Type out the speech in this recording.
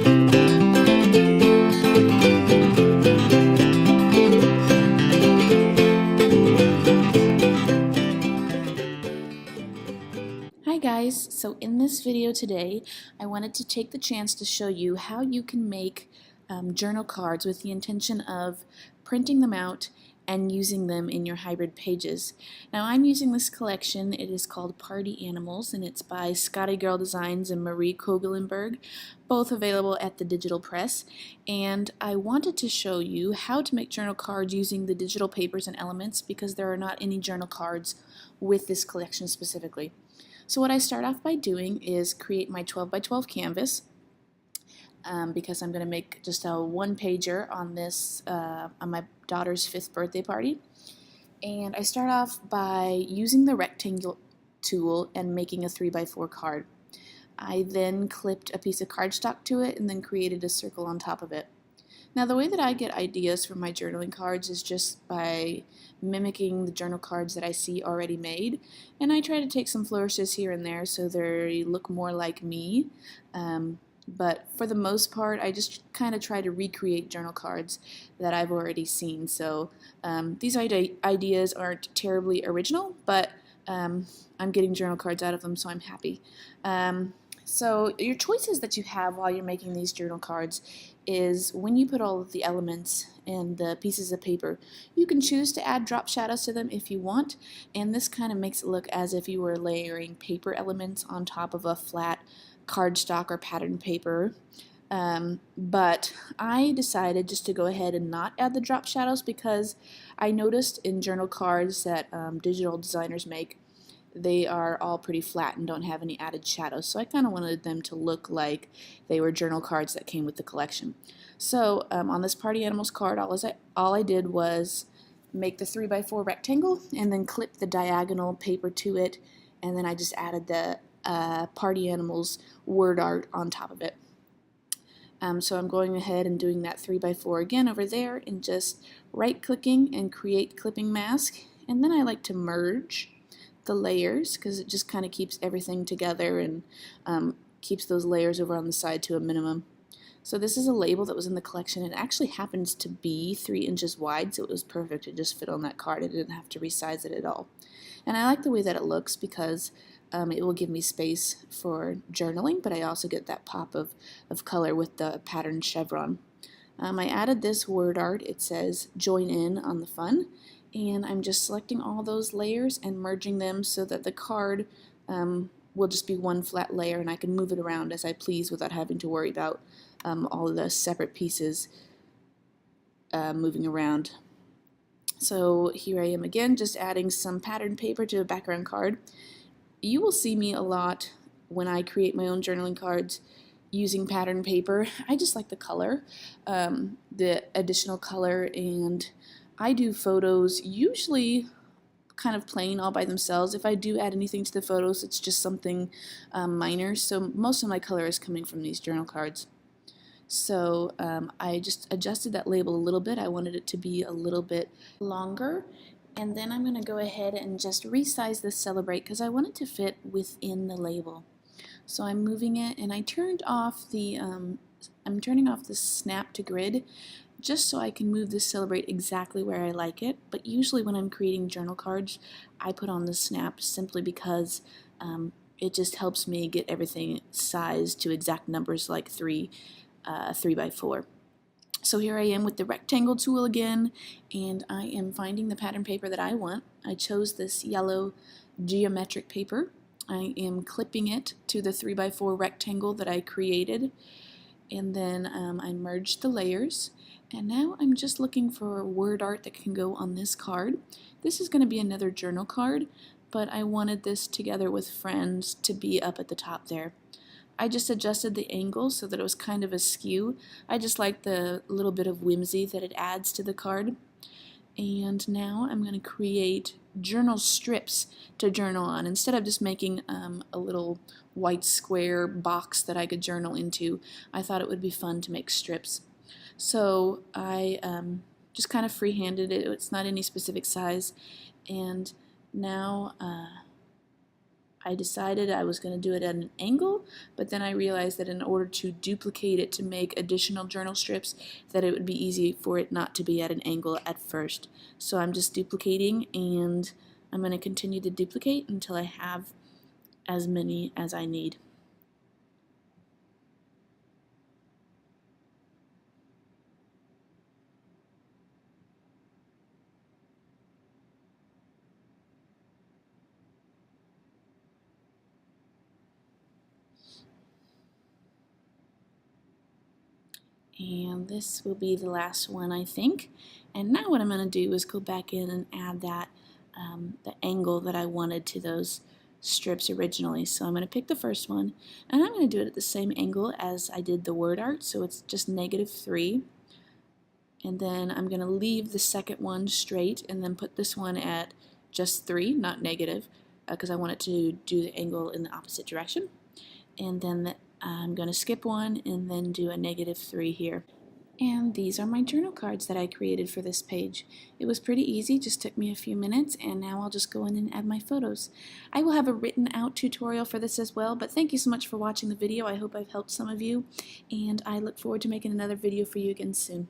Hi guys, so in this video today I wanted to take the chance to show you how you can make journal cards with the intention of printing them out and using them in your hybrid pages. Now I'm using this collection. It is called Party Animals and it's by Scotty Girl Designs and Marie Kogelenberg, both available at the Digital Press, and I wanted to show you how to make journal cards using the digital papers and elements because there are not any journal cards with this collection specifically. So what I start off by doing is create my 12 by 12 canvas because I'm going to make just a one-pager on this on my daughter's 5th birthday party. And I start off by using the rectangle tool and making a 3 by 4 card. I then clipped a piece of cardstock to it and then created a circle on top of it. Now the way that I get ideas for my journaling cards is just by mimicking the journal cards that I see already made, and I try to take some flourishes here and there so they look more like me, but for the most part I just kind of try to recreate journal cards that I've already seen. So these ideas aren't terribly original, but I'm getting journal cards out of them, so I'm happy. So your choices that you have while you're making these journal cards is when you put all of the elements and the pieces of paper, you can choose to add drop shadows to them if you want, and this kind of makes it look as if you were layering paper elements on top of a flat cardstock or patterned paper. But I decided just to go ahead and not add the drop shadows because I noticed in journal cards that digital designers make, they are all pretty flat and don't have any added shadows, so I kind of wanted them to look like they were journal cards that came with the collection. So on this Party Animals card, all I did was make the 3 by 4 rectangle and then clip the diagonal paper to it, and then I just added the Party Animals word art on top of it. So I'm going ahead and doing that 3 by 4 again over there and just right clicking and create clipping mask, and then I like to merge the layers because it just kind of keeps everything together and keeps those layers over on the side to a minimum. So this is a label that was in the collection. It actually happens to be 3 inches wide, so it was perfect. It just fit on that card. I didn't have to resize it at all. And I like the way that it looks because it will give me space for journaling, but I also get that pop of color with the patterned chevron. I added this word art. It says join in on the fun, and I'm just selecting all those layers and merging them so that the card will just be one flat layer and I can move it around as I please without having to worry about all of the separate pieces moving around. So here I am again, just adding some patterned paper to a background card. You will see me a lot when I create my own journaling cards using patterned paper. I just like the color, the additional color, and I do photos usually kind of plain all by themselves. If I do add anything to the photos, it's just something minor, so most of my color is coming from these journal cards. So I just adjusted that label a little bit. I wanted it to be a little bit longer, and then I'm going to go ahead and just resize this Celebrate because I want it to fit within the label. So I'm moving it, and I turned off the I'm turning off the snap to grid just so I can move this Celebrate exactly where I like it. But usually when I'm creating journal cards, I put on the snap simply because it just helps me get everything sized to exact numbers like 3 by 4. So here I am with the rectangle tool again, and I am finding the pattern paper that I want. I chose this yellow geometric paper. I am clipping it to the 3 by 4 rectangle that I created, and then I merged the layers, and now I'm just looking for word art that can go on this card. This is going to be another journal card, but I wanted this together with friends to be up at the top there. I just adjusted the angle so that it was kind of askew. I just like the little bit of whimsy that it adds to the card. And now I'm going to create journal strips to journal on. Instead of just making a little white square box that I could journal into, I thought it would be fun to make strips. So I just kind of freehanded it. It's not any specific size. And now I decided I was going to do it at an angle, but then I realized that in order to duplicate it to make additional journal strips, that it would be easy for it not to be at an angle at first. So I'm just duplicating, and I'm going to continue to duplicate until I have as many as I need. And this will be the last one, I think. And now what I'm going to do is go back in and add that the angle that I wanted to those strips originally. So I'm going to pick the first one, and I'm going to do it at the same angle as I did the word art, so it's just -3. And then I'm going to leave the second one straight and then put this one at just 3, not negative, because I want it to do the angle in the opposite direction. And then I'm going to skip one and then do a -3 here. And these are my journal cards that I created for this page. It was pretty easy, just took me a few minutes, and now I'll just go in and add my photos. I will have a written out tutorial for this as well, but thank you so much for watching the video. I hope I've helped some of you, and I look forward to making another video for you again soon.